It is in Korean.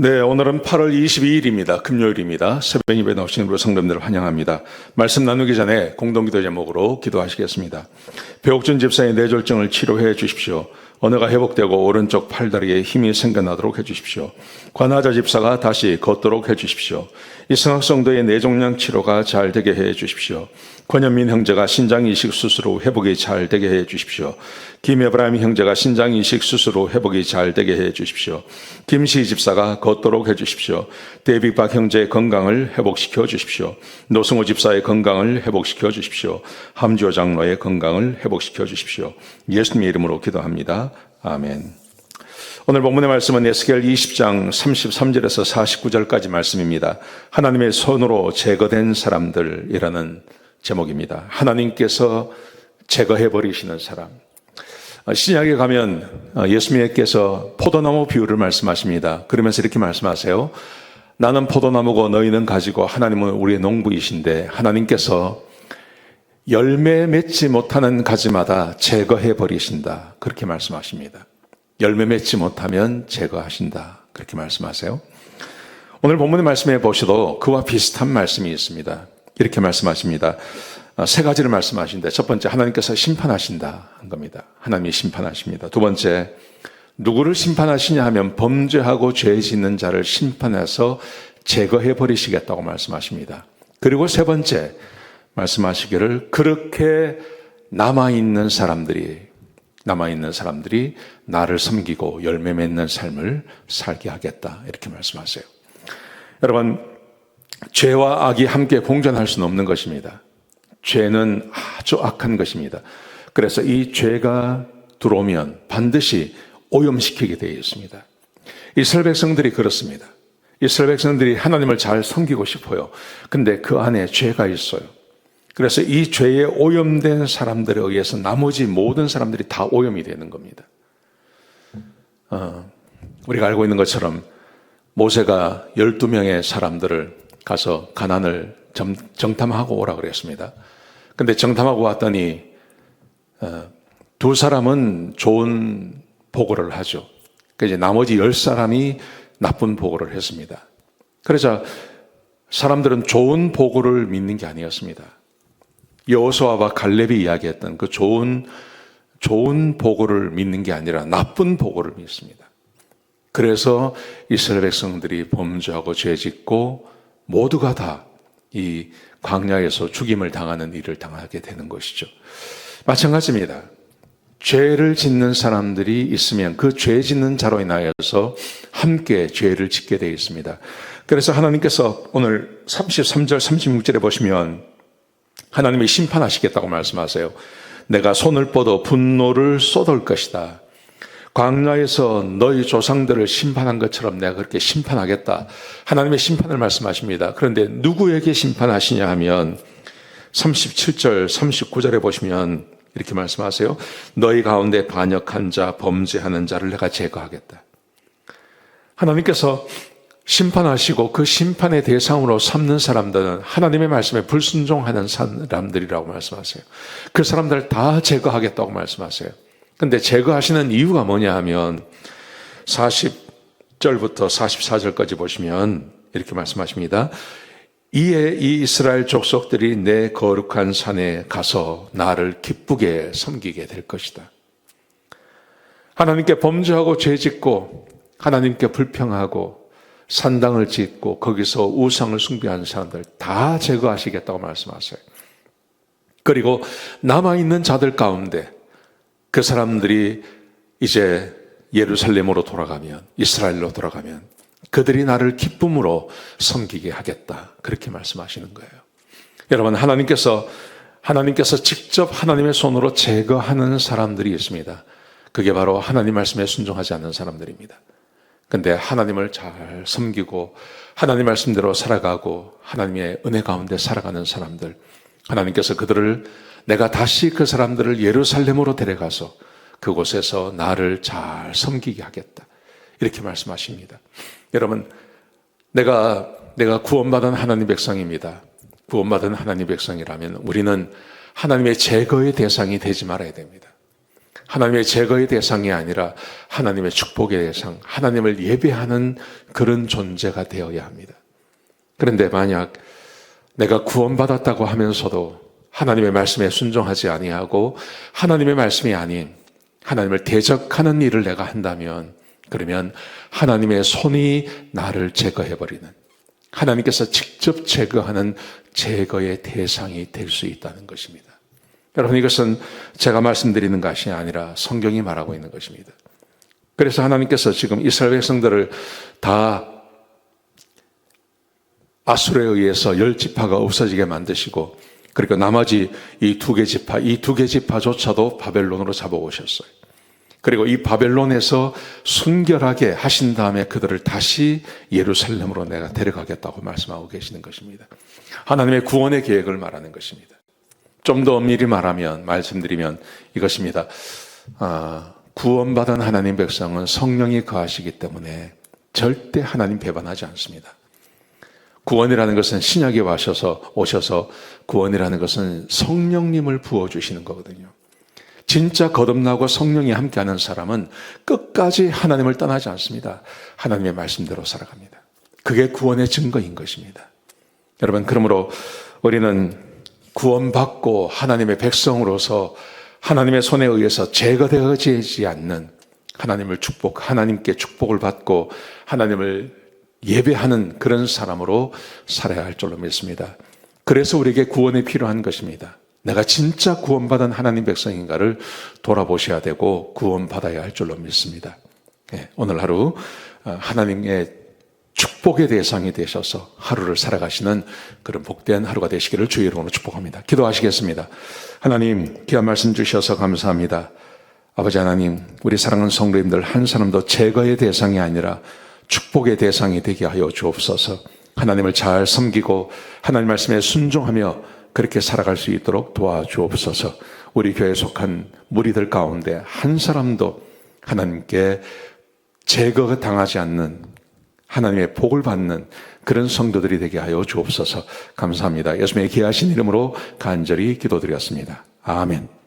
네, 오늘은 8월 22일입니다. 금요일입니다. 새벽 예배 나오시는 우리 성도님들을 환영합니다. 말씀 나누기 전에 공동기도 제목으로 기도하시겠습니다. 배옥준 집사의 뇌졸중을 치료해 주십시오. 언어가 회복되고 오른쪽 팔다리에 힘이 생겨나도록 해주십시오. 관하자 집사가 다시 걷도록 해주십시오. 이승학 성도의 뇌종양 치료가 잘 되게 해 주십시오. 권현민 형제가 신장이식 수술 후 회복이 잘 되게 해 주십시오. 김에브라임 형제가 신장이식 수술 후 회복이 잘 되게 해 주십시오. 김시 집사가 걷도록 해 주십시오. 데이비박 형제의 건강을 회복시켜 주십시오. 노승호 집사의 건강을 회복시켜 주십시오. 함주호 장로의 건강을 회복시켜 주십시오. 예수님의 이름으로 기도합니다. 아멘. 오늘 본문의 말씀은 에스겔 20장 33절에서 49절까지 말씀입니다. 하나님의 손으로 제거된 사람들이라는 제목입니다. 하나님께서 제거해버리시는 사람. 신약에 가면 예수님께서 포도나무 비유를 말씀하십니다. 그러면서 이렇게 말씀하세요. 나는 포도나무고 너희는 가지고 하나님은 우리의 농부이신데 하나님께서 열매 맺지 못하는 가지마다 제거해버리신다. 그렇게 말씀하십니다. 열매 맺지 못하면 제거하신다. 그렇게 말씀하세요. 오늘 본문의 말씀에 보셔도 그와 비슷한 말씀이 있습니다. 이렇게 말씀하십니다. 세 가지를 말씀하신데 첫 번째 하나님께서 심판하신다 한 겁니다. 하나님이 심판하십니다. 두 번째 누구를 심판하시냐 하면 범죄하고 죄 짓는 자를 심판해서 제거해 버리시겠다고 말씀하십니다. 그리고 세 번째 말씀하시기를 그렇게 남아있는 사람들이 나를 섬기고 열매 맺는 삶을 살게 하겠다 이렇게 말씀하세요. 여러분 죄와 악이 함께 공존할 수는 없는 것입니다. 죄는 아주 악한 것입니다. 그래서 이 죄가 들어오면 반드시 오염시키게 되어 있습니다. 이스라엘 백성들이 그렇습니다. 이스라엘 백성들이 하나님을 잘 섬기고 싶어요. 근데 그 안에 죄가 있어요. 그래서 이 죄에 오염된 사람들에 의해서 나머지 모든 사람들이 다 오염이 되는 겁니다. 우리가 알고 있는 것처럼 모세가 12명의 사람들을 가서 가나안을 정탐하고 오라 그랬습니다. 근데 정탐하고 왔더니 두 사람은 좋은 보고를 하죠. 이제 나머지 10사람이 나쁜 보고를 했습니다. 그래서 사람들은 좋은 보고를 믿는 게 아니었습니다. 여호수아와 갈렙이 이야기했던 그 좋은 보고를 믿는 게 아니라 나쁜 보고를 믿습니다. 그래서 이스라엘 백성들이 범죄하고 죄짓고 모두가 다 이 광야에서 죽임을 당하는 일을 당하게 되는 것이죠. 마찬가지입니다. 죄를 짓는 사람들이 있으면 그 죄 짓는 자로 인하여서 함께 죄를 짓게 되어 있습니다. 그래서 하나님께서 오늘 33절 36절에 보시면 하나님이 심판하시겠다고 말씀하세요. 내가 손을 뻗어 분노를 쏟을 것이다. 광야에서 너희 조상들을 심판한 것처럼 내가 그렇게 심판하겠다. 하나님의 심판을 말씀하십니다. 그런데 누구에게 심판하시냐 하면 37절 39절에 보시면 이렇게 말씀하세요. 너희 가운데 반역한 자 범죄하는 자를 내가 제거하겠다. 하나님께서 심판하시고 그 심판의 대상으로 삼는 사람들은 하나님의 말씀에 불순종하는 사람들이라고 말씀하세요. 그 사람들을 다 제거하겠다고 말씀하세요. 근데 제거하시는 이유가 뭐냐 하면 40절부터 44절까지 보시면 이렇게 말씀하십니다. 이에 이 이스라엘 족속들이 내 거룩한 산에 가서 나를 기쁘게 섬기게 될 것이다. 하나님께 범죄하고 죄짓고 하나님께 불평하고 산당을 짓고 거기서 우상을 숭배하는 사람들 다 제거하시겠다고 말씀하세요. 그리고 남아있는 자들 가운데 그 사람들이 이제 예루살렘으로 돌아가면 이스라엘로 돌아가면 그들이 나를 기쁨으로 섬기게 하겠다. 그렇게 말씀하시는 거예요. 여러분 하나님께서 직접 하나님의 손으로 제거하는 사람들이 있습니다. 그게 바로 하나님 말씀에 순종하지 않는 사람들입니다. 근데 하나님을 잘 섬기고 하나님 말씀대로 살아가고 하나님의 은혜 가운데 살아가는 사람들 하나님께서 그들을 내가 다시 그 사람들을 예루살렘으로 데려가서 그곳에서 나를 잘 섬기게 하겠다. 이렇게 말씀하십니다. 여러분, 내가 구원받은 하나님 백성입니다. 구원받은 하나님 백성이라면 우리는 하나님의 제거의 대상이 되지 말아야 됩니다. 하나님의 제거의 대상이 아니라 하나님의 축복의 대상, 하나님을 예배하는 그런 존재가 되어야 합니다. 그런데 만약 내가 구원받았다고 하면서도 하나님의 말씀에 순종하지 아니하고 하나님의 말씀이 아닌 하나님을 대적하는 일을 내가 한다면, 그러면 하나님의 손이 나를 제거해버리는, 하나님께서 직접 제거하는 제거의 대상이 될 수 있다는 것입니다. 여러분, 이것은 제가 말씀드리는 것이 아니라 성경이 말하고 있는 것입니다. 그래서 하나님께서 지금 이스라엘 백성들을 다 아수르에 의해서 10지파가 없어지게 만드시고, 그리고 나머지 이 두 개 지파조차도 바벨론으로 잡아오셨어요. 그리고 이 바벨론에서 순결하게 하신 다음에 그들을 다시 예루살렘으로 내가 데려가겠다고 말씀하고 계시는 것입니다. 하나님의 구원의 계획을 말하는 것입니다. 좀 더 엄밀히 말씀드리면 이것입니다. 구원받은 하나님 백성은 성령이 거하시기 때문에 절대 하나님 배반하지 않습니다. 구원이라는 것은 신약에 오셔서 구원이라는 것은 성령님을 부어주시는 거거든요. 진짜 거듭나고 성령이 함께하는 사람은 끝까지 하나님을 떠나지 않습니다. 하나님의 말씀대로 살아갑니다. 그게 구원의 증거인 것입니다. 여러분, 그러므로 우리는 구원받고 하나님의 백성으로서 하나님의 손에 의해서 제거되어지지 않는 하나님께 축복을 받고 하나님을 예배하는 그런 사람으로 살아야 할 줄로 믿습니다. 그래서 우리에게 구원이 필요한 것입니다. 내가 진짜 구원받은 하나님 백성인가를 돌아보셔야 되고 구원받아야 할 줄로 믿습니다. 오늘 하루 하나님의 축복의 대상이 되셔서 하루를 살아가시는 그런 복된 하루가 되시기를 주의 이름으로 축복합니다. 기도하시겠습니다. 하나님, 귀한 말씀 주셔서 감사합니다. 아버지 하나님, 우리 사랑하는 성도님들 한 사람도 제거의 대상이 아니라 축복의 대상이 되게 하여 주옵소서. 하나님을 잘 섬기고 하나님 말씀에 순종하며 그렇게 살아갈 수 있도록 도와주옵소서. 우리 교회에 속한 무리들 가운데 한 사람도 하나님께 제거가 당하지 않는 하나님의 복을 받는 그런 성도들이 되게 하여 주옵소서. 감사합니다. 예수님의 귀하신 이름으로 간절히 기도드렸습니다. 아멘.